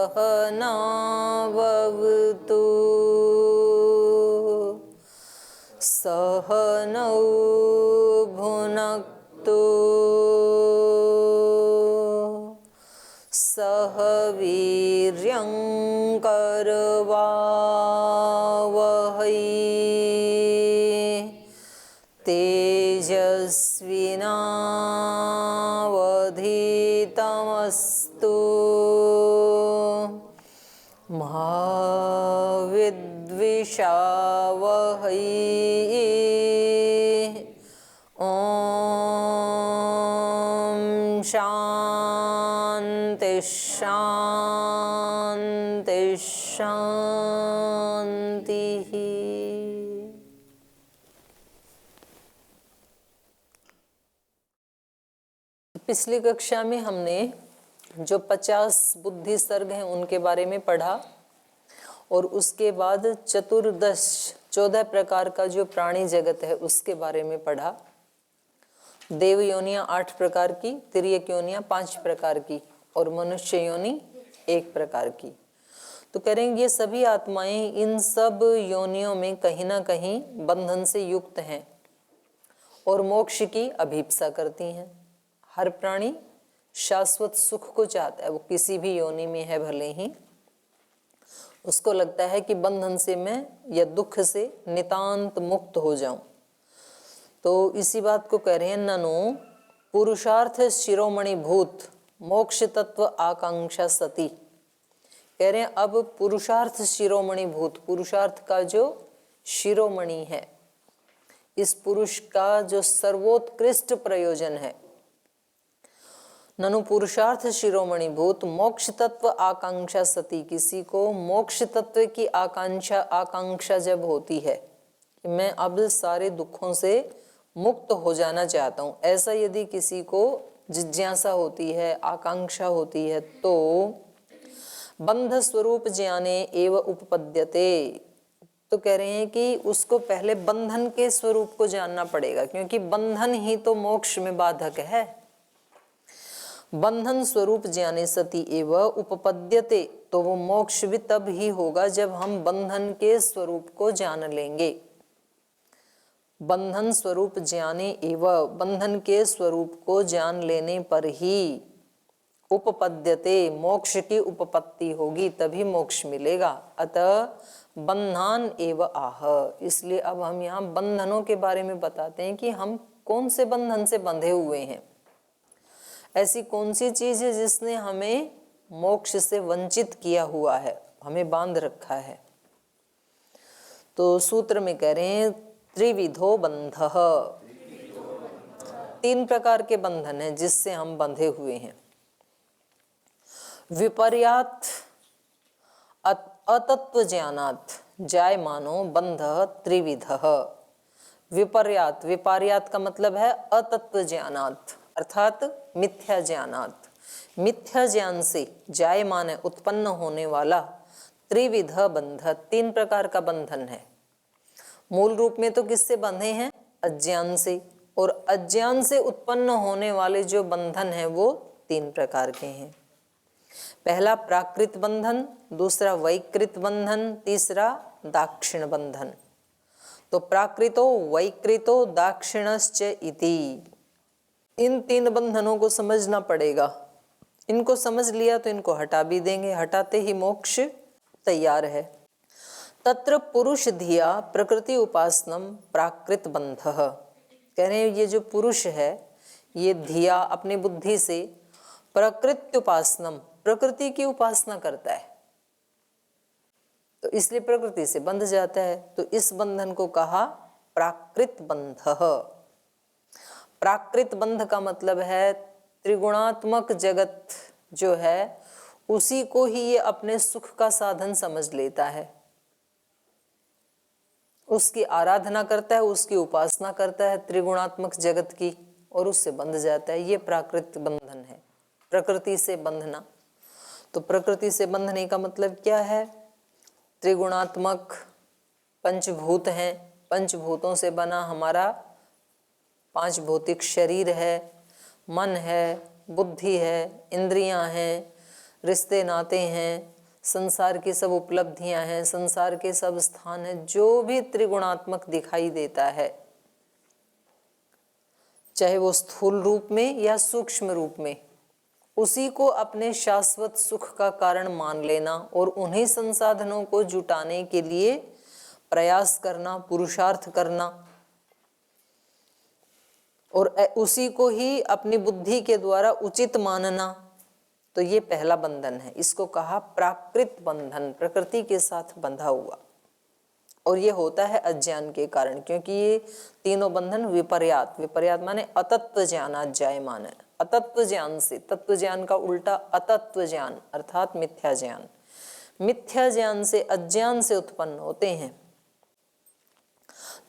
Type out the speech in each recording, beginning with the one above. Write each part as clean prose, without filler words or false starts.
सहनाववतु सहनौ भुनक्तु सह वीर्यं करवावहै तेजस्विनावधीतमस्तु मा विद्विषावहै। ॐ शान्ति शान्ति शान्तिः। पिछली कक्षा में हमने जो 50 बुद्धि सर्ग हैं उनके बारे में पढ़ा और उसके बाद चतुर्दश 14 प्रकार का जो प्राणी जगत है उसके बारे में पढ़ा। देव योनियां 8 प्रकार की, तिर्यक योनियां 5 प्रकार की और मनुष्य योनि 1 प्रकार की। तो करेंगे ये सभी आत्माएं इन सब योनियों में कहीं ना कहीं बंधन से युक्त हैं और मोक्ष की अभीप्सा करती हैं। हर प्राणी शाश्वत सुख को चाहता है, वो किसी भी योनि में है भले ही, उसको लगता है कि बंधन से मैं या दुख से नितांत मुक्त हो जाऊं। तो इसी बात को कह रहे हैं, ननु पुरुषार्थ शिरोमणि भूत मोक्ष तत्व आकांक्षा सती। कह रहे हैं अब पुरुषार्थ शिरोमणि भूत, पुरुषार्थ का जो शिरोमणि है, इस पुरुष का जो सर्वोत्कृष्ट प्रयोजन है, ननु पुरुषार्थ शिरोमणि भूत मोक्ष तत्व आकांक्षा सती। किसी को मोक्ष तत्व की आकांक्षा जब होती है कि मैं अब सारे दुखों से मुक्त हो जाना चाहता हूं, ऐसा यदि किसी को जिज्ञासा होती है, आकांक्षा होती है, तो बंध स्वरूप ज्ञाने एव उपपद्यते। तो कह रहे हैं कि उसको पहले बंधन के स्वरूप को जानना पड़ेगा, क्योंकि बंधन ही तो मोक्ष में बाधक है। बंधन स्वरूप ज्ञाने सती एव उपपद्यते, तो वो मोक्ष भी तब ही होगा जब हम बंधन के स्वरूप को जान लेंगे। बंधन स्वरूप ज्ञाने एव, बंधन के स्वरूप को जान लेने पर ही उपपद्यते, मोक्ष की उपपत्ति होगी, तभी मोक्ष मिलेगा। अतः बंधन एव आह। इसलिए अब हम यहाँ बंधनों के बारे में बताते हैं कि हम कौन से बंधन से बंधे हुए हैं। ऐसी कौन सी चीज है जिसने हमें मोक्ष से वंचित किया हुआ है, हमें बांध रखा है। तो सूत्र में कह रहे हैं त्रिविधो बंधः, 3 प्रकार के बंधन हैं जिससे हम बंधे हुए हैं। विपर्यात अतत्व ज्ञानात् जायमानो बंधः त्रिविधः। विपर्यात, विपर्यात का मतलब है अतत्व ज्ञानात् अर्थात मिथ्या ज्ञानात्, मिथ्या ज्ञान से जायमान उत्पन्न होने वाला त्रिविध बंध, 3 प्रकार का बंधन है। मूल रूप में तो किससे बंधे हैं? अज्ञान से, और अज्ञान से उत्पन्न होने वाले जो बंधन है वो 3 प्रकार के हैं। पहला प्राकृत बंधन, दूसरा वैकृत बंधन, तीसरा दाक्षिण बंधन। तो प्राकृतो वैकृतो दाक्षिणश्च इति, इन 3 बंधनों को समझना पड़ेगा। इनको समझ लिया तो इनको हटा भी देंगे, हटाते ही मोक्ष तैयार है। तत्र पुरुष धिया प्रकृति उपासनम प्राकृत बंधः। कह रहे हैं ये जो पुरुष है ये धिया अपनी बुद्धि से प्रकृति उपासनम, प्रकृति की उपासना करता है, तो इसलिए प्रकृति से बंध जाता है। तो इस बंधन को कहा प्राकृत बंधः। प्राकृत बंध का मतलब है त्रिगुणात्मक जगत जो है उसी को ही ये अपने सुख का साधन समझ लेता है, उसकी आराधना करता है, उसकी उपासना करता है त्रिगुणात्मक जगत की, और उससे बंध जाता है। ये प्राकृत बंधन है, प्रकृति से बंधना। तो प्रकृति से बंधने का मतलब क्या है? त्रिगुणात्मक पंचभूत हैं, पंचभूतों से बना हमारा 5 भौतिक शरीर है, मन है, बुद्धि है, इंद्रियां हैं, रिश्ते नाते हैं, संसार की सब उपलब्धियां हैं, संसार के सब स्थान हैं, जो भी त्रिगुणात्मक दिखाई देता है, चाहे वो स्थूल रूप में या सूक्ष्म रूप में, उसी को अपने शाश्वत सुख का कारण मान लेना और उन्हीं संसाधनों को जुटाने के लिए प्रयास करना, पुरुषार्थ करना, और उसी को ही अपनी बुद्धि के द्वारा उचित मानना, तो ये पहला बंधन है। इसको कहा प्राकृत बंधन, प्रकृति के साथ बंधा हुआ। और ये होता है अज्ञान के कारण, क्योंकि ये तीनों बंधन विपर्यात, विपर्यात माने अतत्व ज्ञानात् जायमान है। अतत्व ज्ञान से, तत्व ज्ञान का उल्टा अतत्व ज्ञान अर्थात मिथ्या ज्ञान, मिथ्या ज्ञान से, अज्ञान से उत्पन्न होते हैं।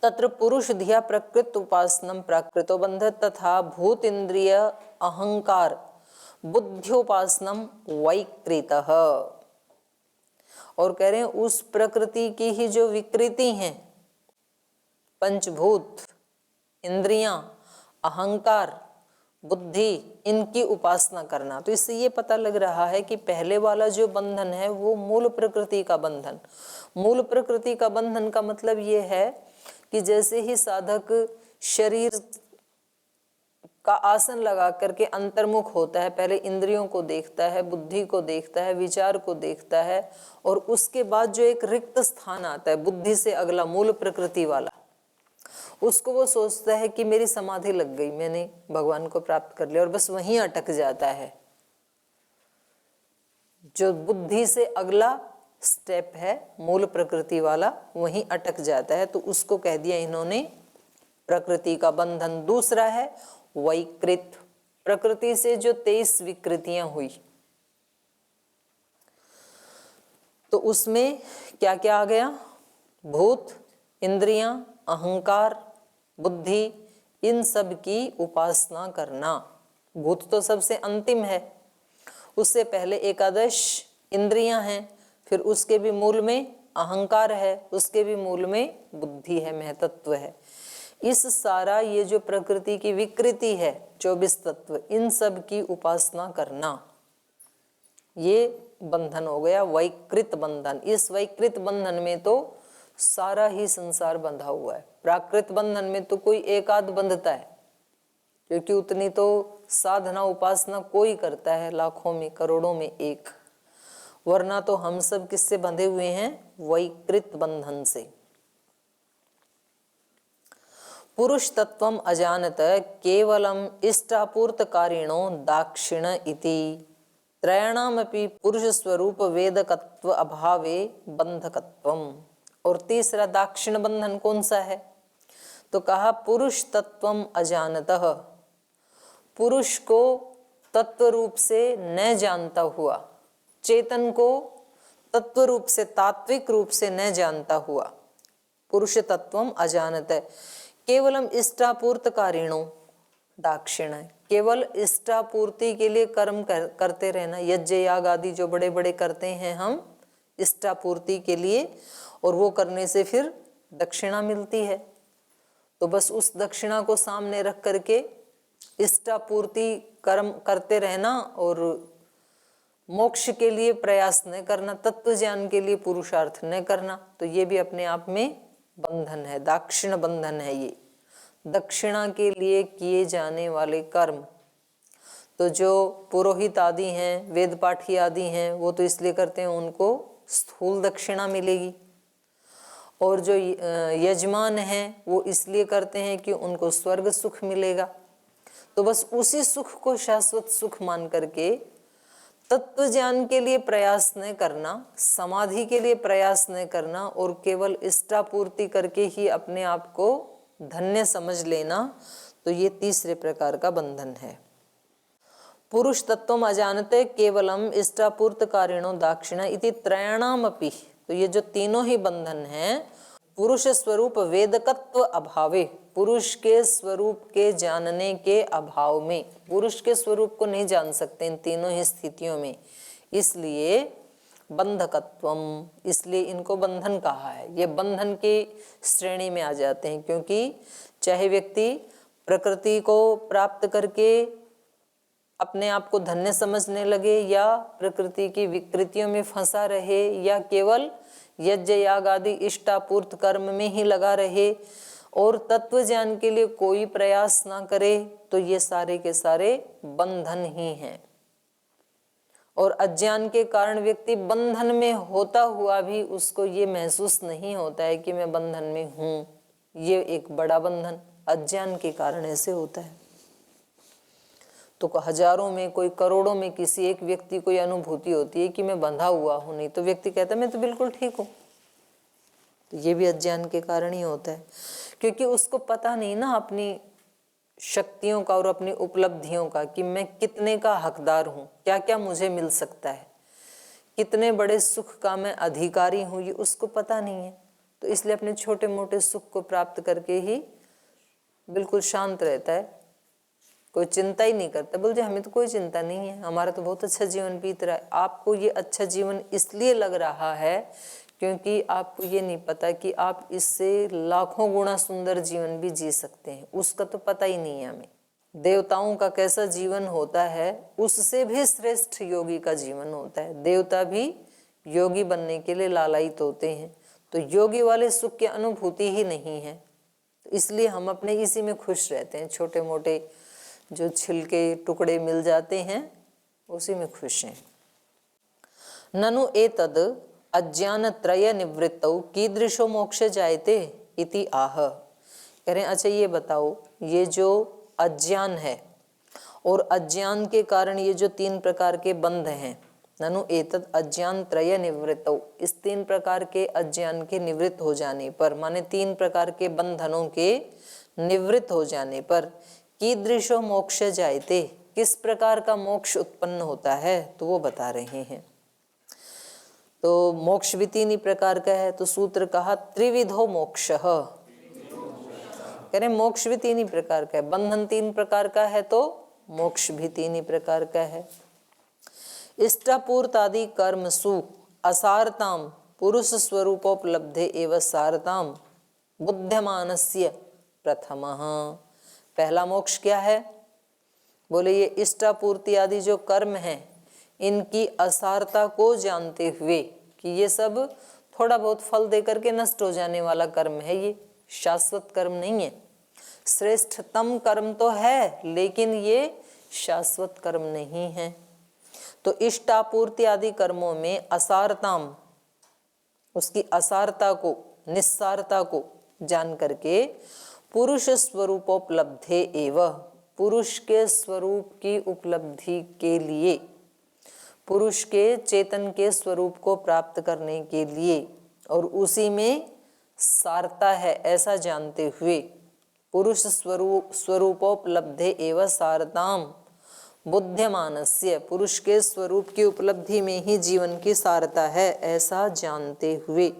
तत्र पुरुष धिया प्रकृत उपासनम प्राकृतो बंध तथा भूत इंद्रिय अहंकार बुद्ध्योपासनम वैकृतः। और कह रहे हैं उस प्रकृति की ही जो विकृति हैं, पंचभूत, इंद्रियां, अहंकार, बुद्धि, इनकी उपासना करना। तो इससे ये पता लग रहा है कि पहले वाला जो बंधन है वो मूल प्रकृति का बंधन। मूल प्रकृति का बंधन का मतलब ये है कि जैसे ही साधक शरीर का आसन लगा करके अंतर्मुख होता है, पहले इंद्रियों को देखता है, बुद्धि को देखता है, विचार को देखता है, और उसके बाद जो एक रिक्त स्थान आता है बुद्धि से अगला, मूल प्रकृति वाला, उसको वो सोचता है कि मेरी समाधि लग गई, मैंने भगवान को प्राप्त कर लिया, और बस वहीं अटक जाता है। जो बुद्धि से अगला स्टेप है मूल प्रकृति वाला, वहीं अटक जाता है। तो उसको कह दिया इन्होंने प्रकृति का बंधन। दूसरा है वैकृत, प्रकृति से जो 23 विकृतियां हुई, तो उसमें क्या क्या आ गया? भूत, इंद्रियां, अहंकार, बुद्धि, इन सब की उपासना करना। भूत तो सबसे अंतिम है, उससे पहले एकादश इंद्रियां हैं, फिर उसके भी मूल में अहंकार है, उसके भी मूल में बुद्धि है, महतत्व है। इस सारा ये जो प्रकृति की विकृति है 24 तत्व, इन सब की उपासना करना, ये बंधन हो गया वैकृत बंधन। इस वैकृत बंधन में तो सारा ही संसार बंधा हुआ है। प्राकृत बंधन में तो कोई एक आध बंधता है, क्योंकि उतनी तो साधना उपासना कोई करता है, लाखों में करोड़ों में एक। वरना तो हम सब किससे बंधे हुए हैं? वैकृत बंधन से। पुरुष तत्वम अजानत केवलम इष्टापूर्तकारिणो दाक्षिण इति त्रयाणामपि पुरुष स्वरूप वेदकत्व अभावे बंधकत्वम। और तीसरा दाक्षिण बंधन कौन सा है? तो कहा पुरुष तत्वम अजानतः, पुरुष को तत्व रूप से न जानता हुआ, चेतन को तत्व रूप से, तात्विक रूप से न जानता हुआ, पुरुष तत्वम अजानत है। केवलम इष्टापूर्तकारिणो दाक्षिण, केवल इष्टापूर्ति के लिए कर्म करते रहना, यज्ञ याग आदि जो बड़े बड़े करते हैं हम इष्टापूर्ति के लिए, और वो करने से फिर दक्षिणा मिलती है। तो बस उस दक्षिणा को सामने रख करके इष्टापूर्ति कर्म करते रहना और मोक्ष के लिए प्रयास न करना, तत्व ज्ञान के लिए पुरुषार्थ न करना, तो ये भी अपने आप में बंधन है, दाक्षिण बंधन है। ये दक्षिणा के लिए किए जाने वाले कर्म, तो जो पुरोहित आदि हैं, वेद पाठी आदि हैं, वो तो इसलिए करते हैं उनको स्थूल दक्षिणा मिलेगी, और जो यजमान हैं वो इसलिए करते हैं कि उनको स्वर्ग सुख मिलेगा। तो बस उसी सुख को शाश्वत सुख मान करके तत्व ज्ञान के लिए प्रयास न करना, समाधि के लिए प्रयास न करना, और केवल इष्टापूर्ति करके ही अपने आप को धन्य समझ लेना, तो ये तीसरे प्रकार का बंधन है। पुरुष तत्वम अजानते केवलम इष्टापूर्तकारिणो दाक्षिण इति त्रयाणामपि, तो ये जो तीनों ही बंधन हैं पुरुष स्वरूप वेदकत्व अभावे, पुरुष के स्वरूप के जानने के अभाव में, पुरुष के स्वरूप को नहीं जान सकते इन तीनों ही स्थितियों में, इसलिए बंधकत्वम, इसलिए इनको बंधन कहा है। ये बंधन की श्रेणी में आ जाते हैं, क्योंकि चाहे व्यक्ति प्रकृति को प्राप्त करके अपने आप को धन्य समझने लगे या प्रकृति की विकृतियों में फंसा रहे या केवल यज्ञ याग आदि इष्टापूर्त कर्म में ही लगा रहे और तत्व ज्ञान के लिए कोई प्रयास ना करे, तो ये सारे के सारे बंधन ही हैं। और अज्ञान के कारण व्यक्ति बंधन में होता हुआ भी उसको ये महसूस नहीं होता है कि मैं बंधन में हूँ। ये एक बड़ा बंधन अज्ञान के कारण ऐसे होता है। तो हजारों में कोई करोड़ों में किसी एक व्यक्ति को यह अनुभूति होती है कि मैं बंधा हुआ हूं, नहीं तो व्यक्ति कहता है मैं तो बिल्कुल ठीक हूं। तो ये भी अज्ञान के कारण ही होता है, क्योंकि उसको पता नहीं ना अपनी शक्तियों का और अपनी उपलब्धियों का कि मैं कितने का हकदार हूं, क्या क्या मुझे मिल सकता है, कितने बड़े सुख का मैं अधिकारी हूं, ये उसको पता नहीं है। तो इसलिए अपने छोटे मोटे सुख को प्राप्त करके ही बिल्कुल शांत रहता है, कोई चिंता ही नहीं करता। बोलते हमें तो कोई चिंता नहीं है, हमारा तो बहुत अच्छा जीवन बीत रहा है। आपको ये अच्छा जीवन इसलिए लग रहा है क्योंकि आपको ये नहीं पता कि आप इससे लाखों गुना सुंदर जीवन भी जी सकते हैं, उसका तो पता ही नहीं है हमें। देवताओं का कैसा जीवन होता है, उससे भी श्रेष्ठ योगी का जीवन होता है। देवता भी योगी बनने के लिए लालायित होते हैं, तो योगी वाले सुख की अनुभूति ही नहीं है। तो इसलिए हम अपने इसी में खुश रहते हैं, छोटे मोटे जो छिलके टुकड़े मिल जाते हैं उसी में खुश हैं। ननु एतद अज्ञान त्रय निवृत्तौ कीदृशो मोक्ष जायते इति आह। कह रहे हैं अच्छा ये बताओ, ये जो अज्ञान है और अज्ञान के कारण ये जो 3 प्रकार के बंध हैं, ननु एतद अज्ञान त्रय निवृत्तौ, इस 3 प्रकार के अज्ञान के निवृत्त हो जाने पर, माने 3 प्रकार के बंधनों के निवृत्त हो जाने पर, कीदृशो मोक्ष जायते, किस प्रकार का मोक्ष उत्पन्न होता है, तो वो बता रहे हैं। तो मोक्ष भी 3 ही प्रकार का है, तो सूत्र कहा त्रिविधो मोक्ष। कह रहे मोक्ष भी 3 ही प्रकार का है, बंधन 3 प्रकार का है तो मोक्ष भी 3 ही प्रकार का है। इष्टापूर्त आदि कर्मसु असारताम पुरुष स्वरूपोपलब्धे एवं सारताम बुद्ध्यमानस्य प्रथमः। पहला मोक्ष क्या है, बोले ये इष्टापूर्ति आदि जो कर्म हैं इनकी असारता को जानते हुए कि ये सब थोड़ा बहुत फल देकर के नष्ट हो जाने वाला कर्म है, ये शाश्वत कर्म नहीं है। श्रेष्ठतम कर्म तो है लेकिन ये शाश्वत कर्म नहीं है। तो इष्टापूर्ति आदि कर्मों में असारताम, उसकी असारता को, निस्सारता को जान करके पुरुष स्वरूपोपलब्धे एवं, पुरुष के स्वरूप की उपलब्धि के लिए, पुरुष के चेतन के स्वरूप को प्राप्त करने के लिए और उसी में सारता है ऐसा जानते हुए, पुरुष स्वरूपोपलब्धे एवं सारताम बुद्ध्यमानस्य, पुरुष के स्वरूप की उपलब्धि में ही जीवन की सारता है ऐसा जानते हुए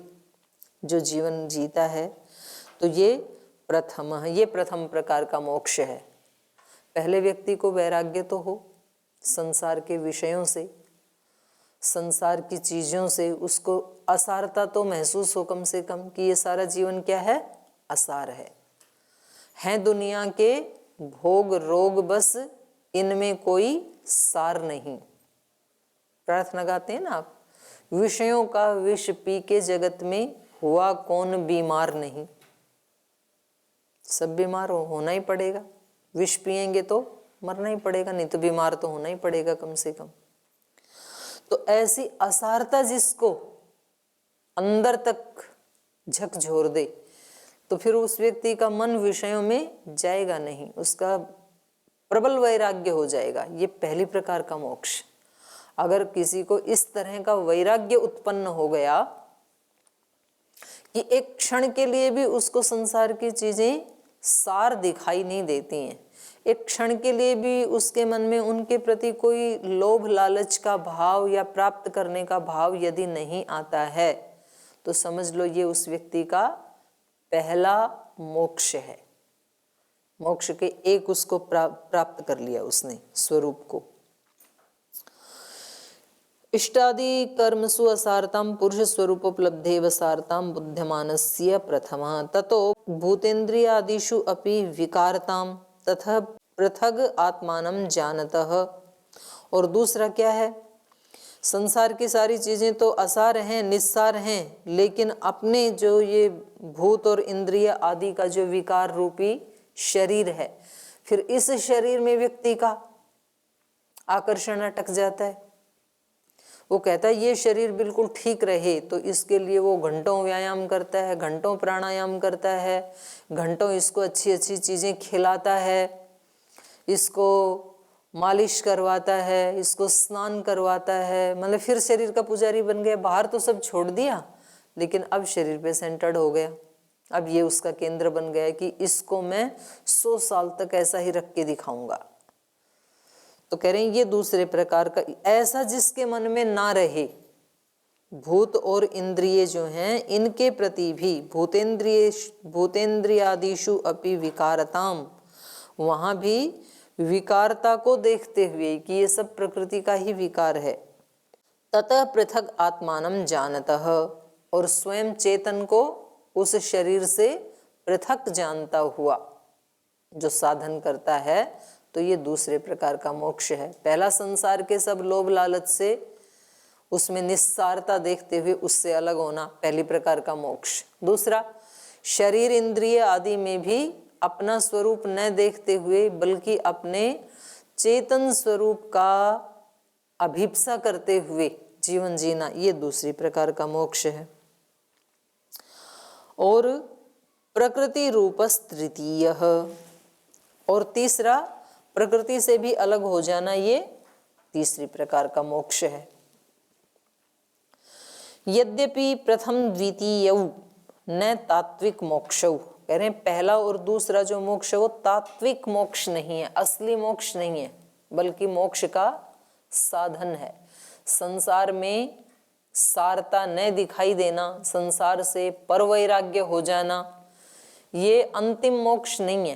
जो जीवन जीता है, तो ये प्रथम है, ये प्रथम प्रकार का मोक्ष है। पहले व्यक्ति को वैराग्य तो हो संसार के विषयों से, संसार की चीजों से, उसको असारता तो महसूस हो कम से कम कि ये सारा जीवन क्या है, असार है दुनिया के भोग रोग, बस इनमें कोई सार नहीं। प्रार्थना गाते हैं ना आप, विषयों का विष पी के जगत में हुआ कौन बीमार नहीं। सब बीमार होना ही पड़ेगा, विष पिएंगे तो मरना ही पड़ेगा, नहीं तो बीमार तो होना ही पड़ेगा कम से कम। तो ऐसी असारता जिसको अंदर तक झकझोर दे, तो फिर उस व्यक्ति का मन विषयों में जाएगा नहीं, उसका प्रबल वैराग्य हो जाएगा। ये पहली प्रकार का मोक्ष। अगर किसी को इस तरह का वैराग्य उत्पन्न हो गया कि एक क्षण के लिए भी उसको संसार की चीजें सार दिखाई नहीं देती हैं, एक क्षण के लिए भी उसके मन में उनके प्रति कोई लोभ लालच का भाव या प्राप्त करने का भाव यदि नहीं आता है, तो समझ लो ये उस व्यक्ति का पहला मोक्ष है। मोक्ष के एक उसको प्राप्त कर लिया उसने स्वरूप को। इष्टादि कर्मसु असारताम पुरुष स्वरूपोपलब्धेव सारताम बुद्ध्यमानस्य प्रथमः ततो भूतेन्द्रियादिषु अपि विकारताम तथा पृथग आत्मानं जानतः और दूसरा क्या है, संसार की सारी चीजें तो असार हैं, निस्सार हैं, लेकिन अपने जो ये भूत और इंद्रिय आदि का जो विकार रूपी शरीर है, फिर इस शरीर में व्यक्ति का आकर्षण अटक जाता है। वो कहता है ये शरीर बिल्कुल ठीक रहे, तो इसके लिए वो घंटों व्यायाम करता है, घंटों प्राणायाम करता है, घंटों इसको अच्छी अच्छी चीजें खिलाता है, इसको मालिश करवाता है, इसको स्नान करवाता है, मतलब फिर शरीर का पुजारी बन गया। बाहर तो सब छोड़ दिया, लेकिन अब शरीर पे सेंटर्ड हो गया। अब ये उसका केंद्र बन गया कि इसको मैं 100 साल तक ऐसा ही रख के दिखाऊंगा। तो कह रहे हैं ये दूसरे प्रकार का, ऐसा जिसके मन में ना रहे। भूत और इंद्रिय जो हैं इनके प्रति भी भूतेंद्रियादिषु अपि विकारताम, वहां भी विकारता को देखते हुए कि ये सब प्रकृति का ही विकार है। ततः पृथक आत्मानं जानतः, और स्वयं चेतन को उस शरीर से पृथक जानता हुआ जो साधन करता है, तो ये दूसरे प्रकार का मोक्ष है। पहला संसार के सब लोभ लालच से उसमें निस्सारता देखते हुए उससे अलग होना, पहली प्रकार का मोक्ष। दूसरा, शरीर इंद्रिय आदि में भी अपना स्वरूप न देखते हुए बल्कि अपने चेतन स्वरूप का अभिप्सा करते हुए जीवन जीना, ये दूसरी प्रकार का मोक्ष है। और प्रकृति रूपस् तृतीय, और तीसरा प्रकृति से भी अलग हो जाना, ये तीसरी प्रकार का मोक्ष है। यद्यपि प्रथम द्वितीयौ न तात्विक मोक्षौ, कह रहे हैं पहला और दूसरा जो मोक्ष है वो तात्विक मोक्ष नहीं है, असली मोक्ष नहीं है, बल्कि मोक्ष का साधन है। संसार में सारता न दिखाई देना, संसार से परवैराग्य हो जाना, ये अंतिम मोक्ष नहीं है,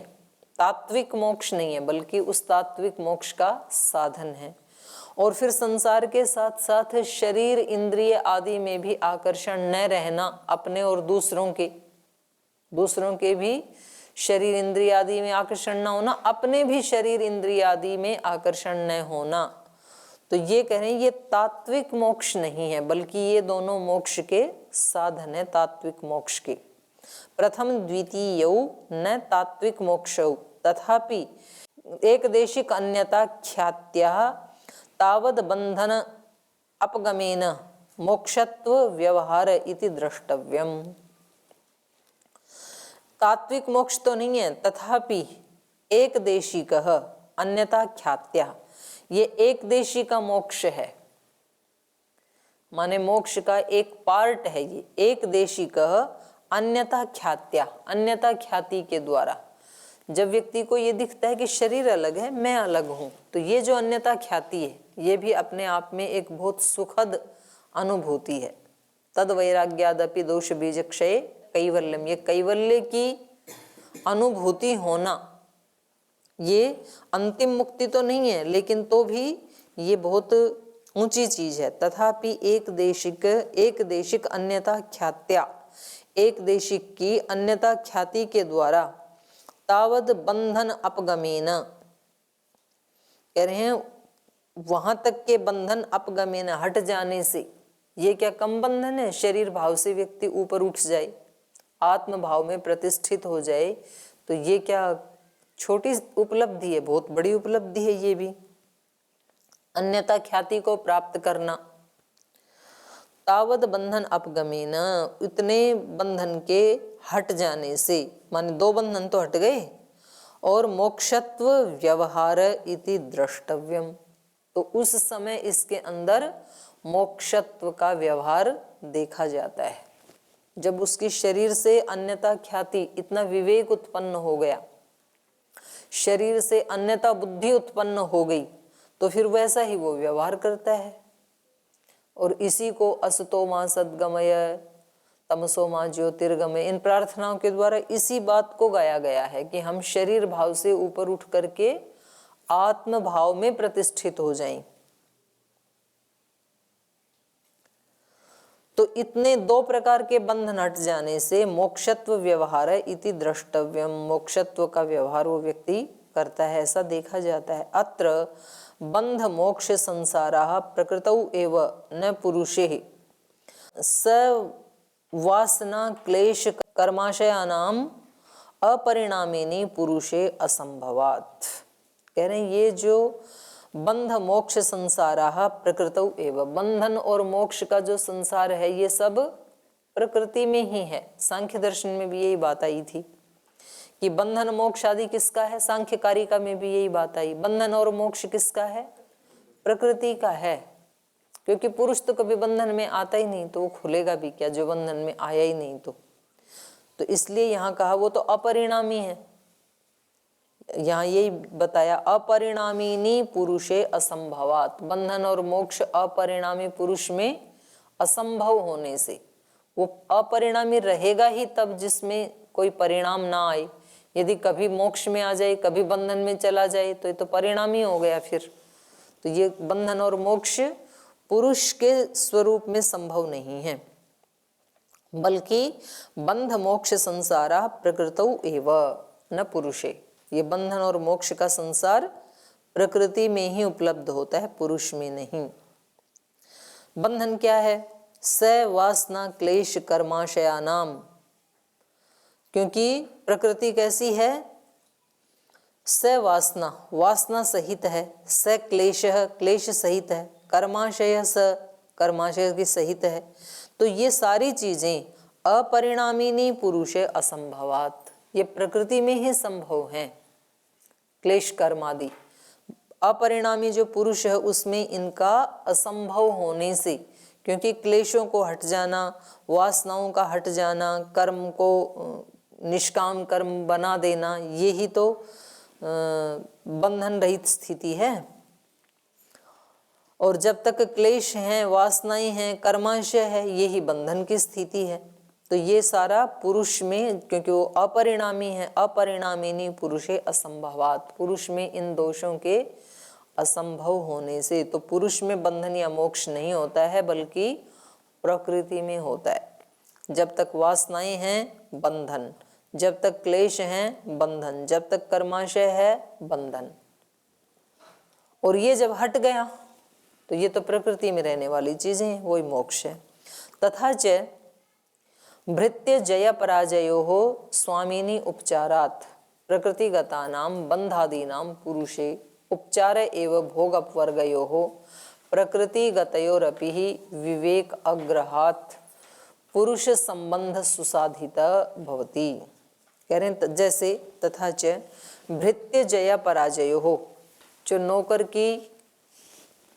तात्विक मोक्ष नहीं है, बल्कि उस तात्विक मोक्ष का साधन है। और फिर संसार के साथ साथ शरीर इंद्रिय आदि में भी आकर्षण न रहना, अपने और दूसरों के भी शरीर इंद्रिय आदि में आकर्षण न होना, अपने भी शरीर इंद्रिय आदि में आकर्षण न होना, तो ये कह रहे हैं ये तात्विक मोक्ष नहीं है, बल्कि ये दोनों मोक्ष के साधन है, तात्विक मोक्ष के। प्रथम द्वितीयौ न तात्विक मोक्षौ तथापि एकदेशिक अन्यता ख्यात्या तावद बंधन अपगमेन मोक्षत्व व्यवहार इति द्रष्टव्यम। तात्विक मोक्ष तो नहीं है, तथापि एक देशी कह अन्यथा ख्यात्या, ये एक देशी का मोक्ष है, माने मोक्ष का एक पार्ट है ये। एक देशी कह अन्यथा ख्यात्या, अन्यथा ख्याति के द्वारा, जब व्यक्ति को ये दिखता है कि शरीर अलग है, मैं अलग हूं, तो ये जो अन्यथा ख्याति है ये भी अपने आप में एक बहुत सुखद अनुभूति है। तद वैराग्यादपि दोष बीज क्षय कैवल्यम, ये कैवल्य की अनुभूति होना, ये अंतिम मुक्ति तो नहीं है, लेकिन तो भी ये बहुत ऊंची चीज है। तथापि एक देशिक अन्यथा ख्यात्या, एक देशिक की अन्यथा ख्याति के द्वारा तावद बंधन अपगमेन, कह रहे हैं वहां तक के बंधन अपगमेन, हट जाने से, ये क्या कम बंधन है? शरीर भाव से व्यक्ति ऊपर उठ जाए, आत्म भाव में प्रतिष्ठित हो जाए, तो ये क्या छोटी उपलब्धि है? बहुत बड़ी उपलब्धि है ये भी, अन्यथा ख्याति को प्राप्त करना। तावद बंधन अपगमेन, इतने बंधन के हट जाने से, माने दो बंधन तो हट गए, और मोक्षत्व व्यवहार इति द्रष्टव्यम, तो उस समय इसके अंदर मोक्षत्व का व्यवहार देखा जाता है। जब उसकी शरीर से अन्यथा ख्याति, इतना विवेक उत्पन्न हो गया, शरीर से अन्यथा बुद्धि उत्पन्न हो गई, तो फिर वैसा ही वो व्यवहार करता है। और इसी को असतो मां सद्गमय तमसो मां ज्योतिर्गमय, इन प्रार्थनाओं के द्वारा इसी बात को गाया गया है कि हम शरीर भाव से ऊपर उठ करके आत्म भाव में प्रतिष्ठित हो जाएं। तो इतने दो प्रकार के बंधन हट जाने से मोक्षत्व व्यवहार इति द्रष्टव्यम, मोक्षत्व का व्यवहार वो व्यक्ति करता है, ऐसा देखा जाता है। अत्र बंध मोक्ष संसाराः प्रकृतौ एव न पुरुषे स वासना क्लेश कर्माशयानाम अपरिणामिनी पुरुषे असंभवात्। कह रहे हैं ये जो बंध मोक्ष संसाराः प्रकृतौ एव, बंधन और मोक्ष का जो संसार है ये सब प्रकृति में ही है। सांख्य दर्शन में भी यही बात आई थी कि बंधन मोक्ष आदि किसका है, सांख्य कारिका में भी यही बात आई, बंधन और मोक्ष किसका है, प्रकृति का है। क्योंकि पुरुष तो कभी बंधन में आता ही नहीं, तो वो खुलेगा भी क्या जो बंधन में आया ही नहीं। तो इसलिए यहाँ कहा वो तो अपरिणामी है, यहाँ यही बताया अपरिणामिनी पुरुषे असंभवात, बंधन और मोक्ष अपरिणामी पुरुष में असंभव होने से वो अपरिणामी रहेगा ही तब जिसमें कोई परिणाम ना आए। यदि कभी मोक्ष में आ जाए कभी बंधन में चला जाए तो ये तो परिणामी हो गया फिर। तो ये बंधन और मोक्ष पुरुष के स्वरूप में संभव नहीं है, बल्कि बंध मोक्ष संसारा प्रकृतौ एव न पुरुषे, ये बंधन और मोक्ष का संसार प्रकृति में ही उपलब्ध होता है, पुरुष में नहीं। बंधन क्या है, स वासना क्लेश कर्माशयानाम, क्योंकि प्रकृति कैसी है, स वासना, वासना सहित है, स क्लेश, क्लेश सहित है, कर्माशय स, कर्माशय की सहित है। तो ये सारी चीजें अपरिणामिनी पुरुषे असंभवात, ये प्रकृति में ही संभव हैं। क्लेश कर्म आदि अपरिणामी जो पुरुष है उसमें इनका असंभव होने से, क्योंकि क्लेशों को हट जाना, वासनाओं का हट जाना, कर्म को निष्काम कर्म बना देना, ये ही तो बंधन रहित स्थिति है। और जब तक क्लेश हैं, वासनाएं हैं, कर्माशय है, ये ही बंधन की स्थिति है। तो ये सारा पुरुष में, क्योंकि वो अपरिणामी है, अपरिणामिनी पुरुषे असंभवात, पुरुष में इन दोषों के असंभव होने से, तो पुरुष में बंधन या मोक्ष नहीं होता है बल्कि प्रकृति में होता है। जब तक वासनाएं हैं बंधन, जब तक क्लेश हैं बंधन, जब तक कर्माशय है बंधन। और ये जब हट गया तो ये तो प्रकृति में रहने वाली चीजें हैं, वही मोक्ष है। तथा च भृत्य जय पराजयोः स्वामिनी उपचारात् प्रकृतिगतानां बंधादीनां पुरुषे उपचार एव भोग अपवर्गयोः प्रकृतिगतयोरपि विवेक अग्रहात् पुरुष संबंध सुसाधित भवति। कह रहे हैं जैसे तथा च भृत्य जय पराजयोः, जो नौकर की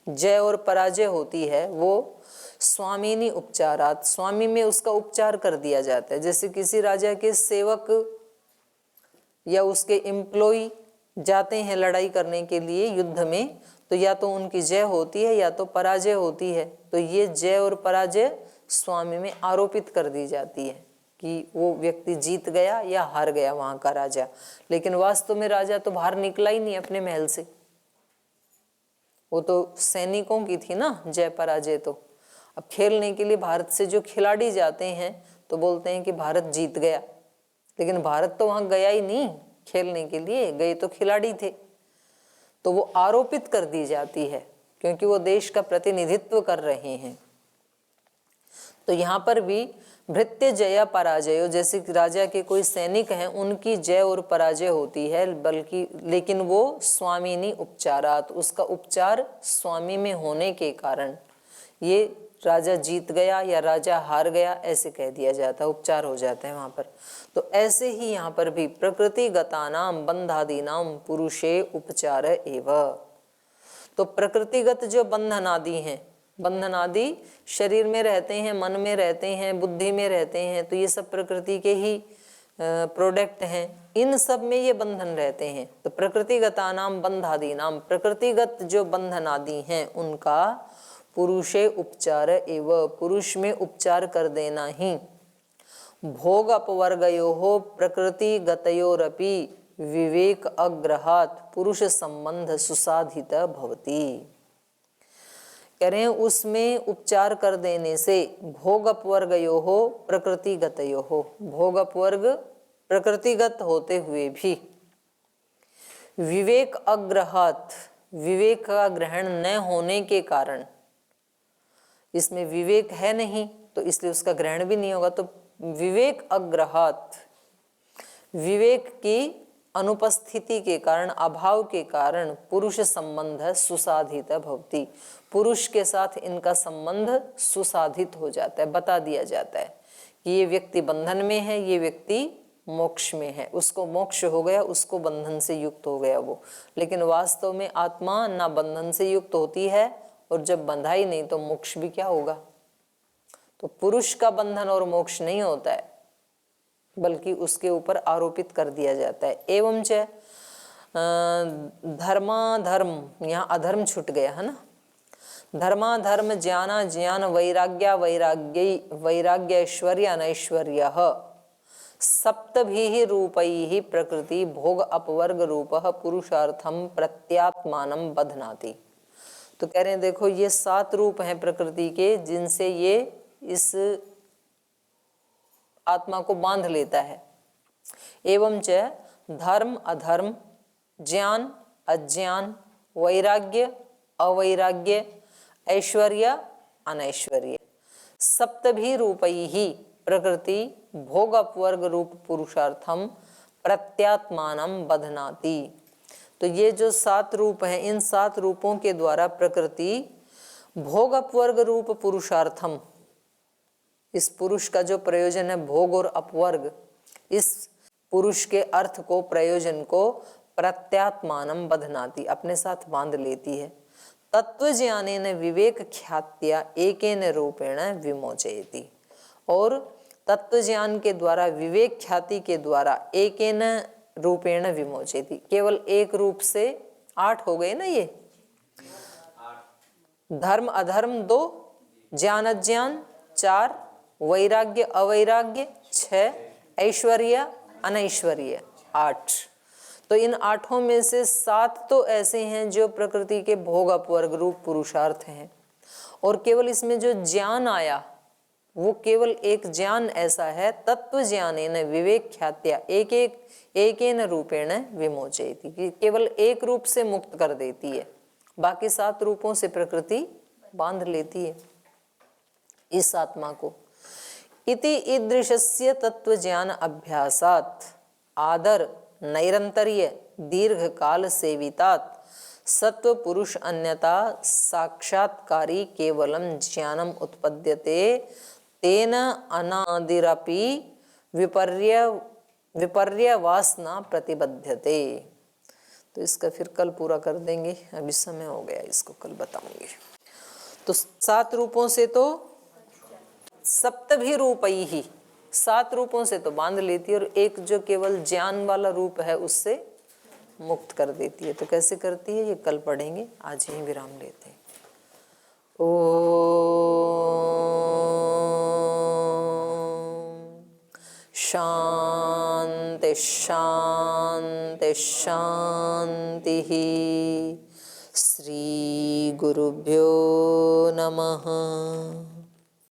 जय और पराजय होती है वो स्वामिनी उपचारात, स्वामी में उसका उपचार कर दिया जाता है। जैसे किसी राजा के सेवक या उसके एम्प्लॉय जाते हैं लड़ाई करने के लिए युद्ध में, तो या तो उनकी जय होती है या तो पराजय होती है। तो ये जय और पराजय स्वामी में आरोपित कर दी जाती है कि वो व्यक्ति जीत गया या हार गया वहां का राजा, लेकिन वास्तव में राजा तो बाहर निकला ही नहीं अपने महल से, वो तो सैनिकों की थी ना जय पराजय। तो अब खेलने के लिए भारत से जो खिलाड़ी जाते हैं तो बोलते हैं कि भारत जीत गया, लेकिन भारत तो वहां गया ही नहीं खेलने के लिए, गए तो खिलाड़ी थे। तो वो आरोपित कर दी जाती है क्योंकि वो देश का प्रतिनिधित्व कर रहे हैं। तो यहाँ पर भी भृत्य जय पराजय, जैसे राजा के कोई सैनिक हैं उनकी जय और पराजय होती है, बल्कि लेकिन वो स्वामिनी उपचारात, उसका उपचार स्वामी में होने के कारण ये राजा जीत गया या राजा हार गया ऐसे कह दिया जाता है, उपचार हो जाते हैं वहां पर। तो ऐसे ही यहाँ पर भी प्रकृतिगतानाम बंधादीनाम पुरुषे उपचार एव, तो प्रकृतिगत जो बंधन आदि हैं, बंधन आदि शरीर में रहते हैं, मन में रहते हैं, बुद्धि में रहते हैं, तो ये सब प्रकृति के ही प्रोडक्ट हैं, इन सब में ये बंधन रहते हैं। तो प्रकृतिगतानाम बंधादीनाम, प्रकृतिगत जो बंधन आदि हैं उनका पुरुषे उपचार एव, पुरुष में उपचार कर देना ही भोग अपवर्गयोः प्रकृतिगतयोरपि विवेक अग्रहात् पुरुष संबंध सुसाधित भवति। कह रहे हैं उसमें उपचार कर देने से भोग अपवर्गयोः प्रकृतिगतयोः, भोग अपवर्ग प्रकृतिगत होते हुए भी विवेक अग्रहात, विवेक का ग्रहण न होने के कारण, इसमें विवेक है नहीं तो इसलिए उसका ग्रहण भी नहीं होगा। तो विवेक अग्रहात, विवेक की अनुपस्थिति के कारण, अभाव के कारण पुरुष संबंध सुसाधित भवति, पुरुष के साथ इनका संबंध सुसाधित हो जाता है, बता दिया जाता है कि ये व्यक्ति बंधन में है, ये व्यक्ति मोक्ष में है, उसको मोक्ष हो गया, उसको बंधन से युक्त हो गया वो। लेकिन वास्तव में आत्मा ना बंधन से युक्त होती है, और जब बंधा ही नहीं तो मोक्ष भी क्या होगा। तो पुरुष का बंधन और मोक्ष नहीं होता है, बल्कि उसके ऊपर आरोपित कर दिया जाता है। एवं च धर्माधर्म, यहाँ अधर्म छूट गया है ना, धर्माधर्म ज्ञाना ज्ञान वैराग्या वैराग्य वैराग्य ऐश्वर्य अनैश्वर्य सप्तभिः रूपैः प्रकृति भोग अपवर्ग रूपः पुरुषार्थम प्रत्यात्मानं बध्नाति। तो कह रहे हैं देखो ये 7 रूप हैं प्रकृति के, जिनसे ये इस आत्मा को बांध लेता है। एवं च धर्म अधर्म, ज्ञान अज्ञान, वैराग्य अवैराग्य, ऐश्वर्य अनैश्वर्य, सप्तभी रूपैः प्रकृति भोग अपवर्ग रूप पुरुषार्थम प्रत्यात्मानं बध्नाति। तो ये जो 7 रूप हैं, इन 7 रूपों के द्वारा प्रकृति भोग अपवर्ग रूप पुरुषार्थम, इस पुरुष का जो प्रयोजन है भोग और अपवर्ग, इस पुरुष के अर्थ को, प्रयोजन को प्रत्यात्मानं बध्नाति, अपने साथ बांध लेती है। तत्व ज्ञानेन विवेक ख्यात्या एकेन रूपेण विमोचयति, और तत्व ज्ञान के द्वारा, विवेक ख्याति के द्वारा एकेन रूपेण विमोचयति, केवल एक रूप से 8 हो गए ना ये, धर्म अधर्म 2, ज्ञान अज्ञान 4, वैराग्य अवैराग्य 6, ऐश्वर्य अनैश्वर्य 8। तो इन 8 में से 7 तो ऐसे हैं जो प्रकृति के भोग अपवर्ग रूप पुरुषार्थ हैं, और केवल इसमें जो ज्ञान आया वो केवल एक ज्ञान ऐसा है, तत्व ज्ञानेन विवेक ख्यात्या एकेन रूपेण विमोचयति, कि केवल एक रूप से मुक्त कर देती है, बाकी 7 रूपों से प्रकृति बांध लेती है इस आत्मा को। इति ईदृशस्य तत्व ज्ञान अभ्यासात् आदर नैरंतर्य दीर्घ काल सेवितात् सत्व पुरुष अन्यता साक्षात्कारी केवलम ज्ञानम उत्पद्यते तेन अनादिरपि विपर्य वासना प्रतिबद्धते। तो इसका फिर कल पूरा कर देंगे, अभी समय हो गया, इसको कल बताऊंगी। तो 7 रूपों से तो सप्तभी रूपैः, 7 रूपों से तो बांध लेती है, और एक जो केवल ज्ञान वाला रूप है उससे मुक्त कर देती है। तो कैसे करती है ये कल पढ़ेंगे, आज यहीं विराम लेते हैं। शांति शांति शांति। श्री गुरुभ्यो नमः।